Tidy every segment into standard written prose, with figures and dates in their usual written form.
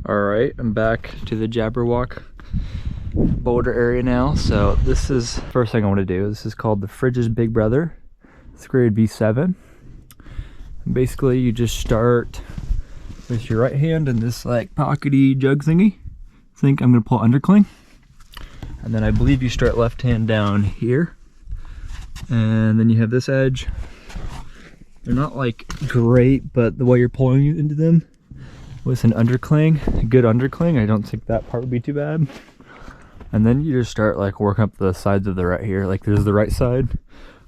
All right, I'm back to the Jabberwock boulder area now. So this is the first thing I want to do. This is called the Fridge's Big Brother. It's grade B7. And basically, you just start with your right hand in this like pockety jug thingy. I think I'm gonna pull undercling. And then I believe you start left hand down here. And then you have this edge. They're not like great, but the way you're pulling into them with an undercling, a good undercling, I don't think that part would be too bad. And then you just start like working up the sides of the right here. Like there's the right side,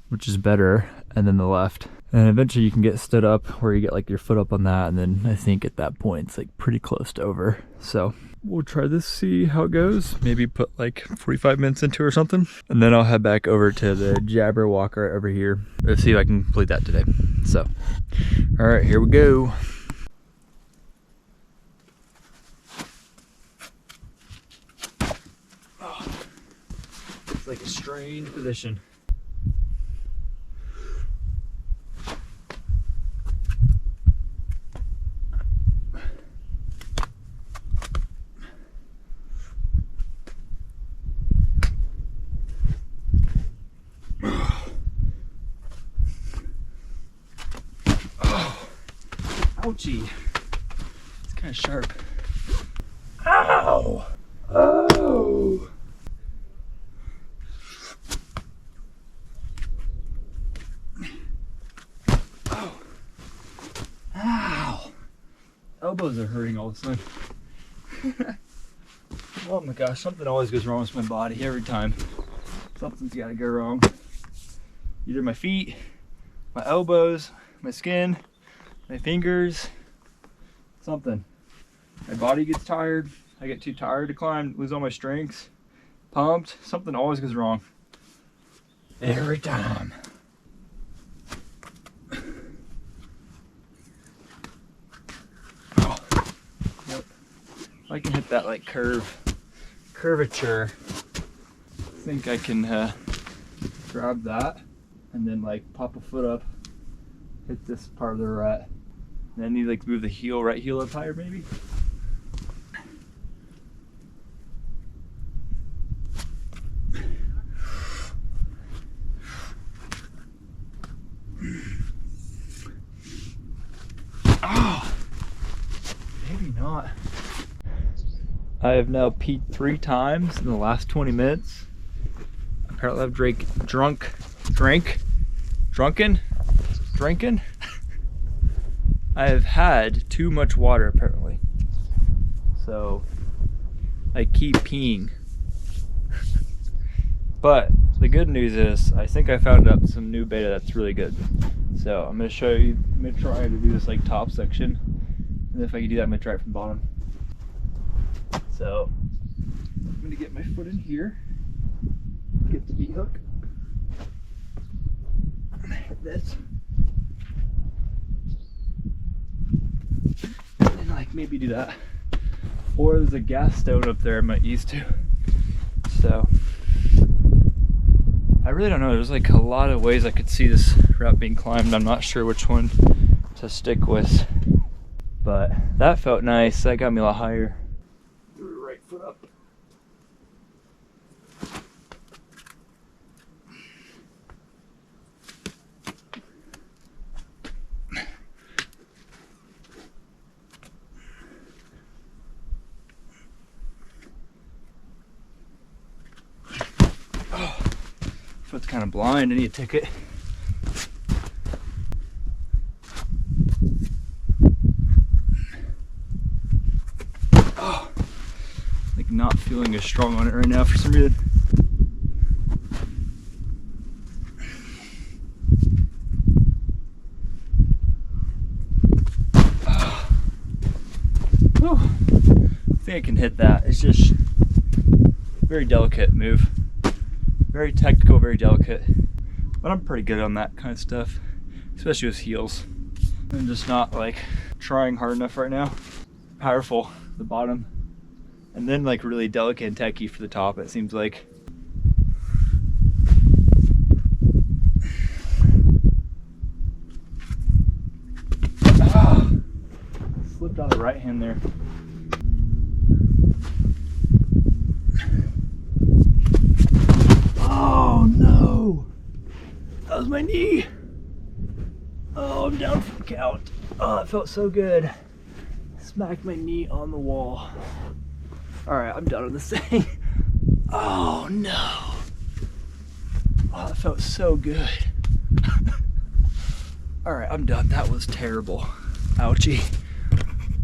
which is better, and then the left. And eventually you can get stood up where you get like your foot up on that, and then I think at that point it's like pretty close to over. So we'll try this, see how it goes. Maybe put like 45 minutes into it or something. And then I'll head back over to the Jabberwock right over here. Let's see if I can complete that today. So, all right, here we go. It's like a strange position. Ouchie. It's kind of sharp. Ow! Oh! Oh! Ow! Elbows are hurting all of a sudden. Oh my gosh, something always goes wrong with my body every time. Something's gotta go wrong. Either my feet, my elbows, my skin, my fingers, something. My body gets tired. I get too tired to climb, lose all my strengths. Pumped, something always goes wrong. Every time. Oh, yep. If I can hit that like curvature, I think I can grab that and then like pop a foot up, hit this part of the rut. Then you like move the heel, right heel up higher maybe. Oh, maybe not. I have now peed 3 times in the last 20 minutes. Apparently I've drinking. I have had too much water apparently. So I keep peeing. But the good news is I think I found out some new beta that's really good. So I'm gonna show you, I'm gonna try to do this like top section. And if I can do that, I'm gonna try it from bottom. So I'm gonna get my foot in here, get the meat hook, hit this. And like maybe do that. Or there's a gas stove up there I might use to. So I really don't know. There's like a lot of ways I could see this route being climbed. I'm not sure which one to stick with. But that felt nice. That got me a lot higher. Threw the right foot up. Oh, foot's kind of blind. I need a ticket. Oh, like not feeling as strong on it right now for some reason. I think I can hit that. It's just very delicate move. Very technical, very delicate. But I'm pretty good on that kind of stuff, especially with heels. I'm just not like trying hard enough right now. Powerful, the bottom. And then like really delicate and techy for the top, it seems like. Slipped on the right hand there. that was my knee. Oh, I'm down for the count. Oh, it felt so good. Smacked my knee on the wall. All right, I'm done with this thing. Oh no. Oh, that felt so good. All right, I'm done. That was terrible. Ouchie.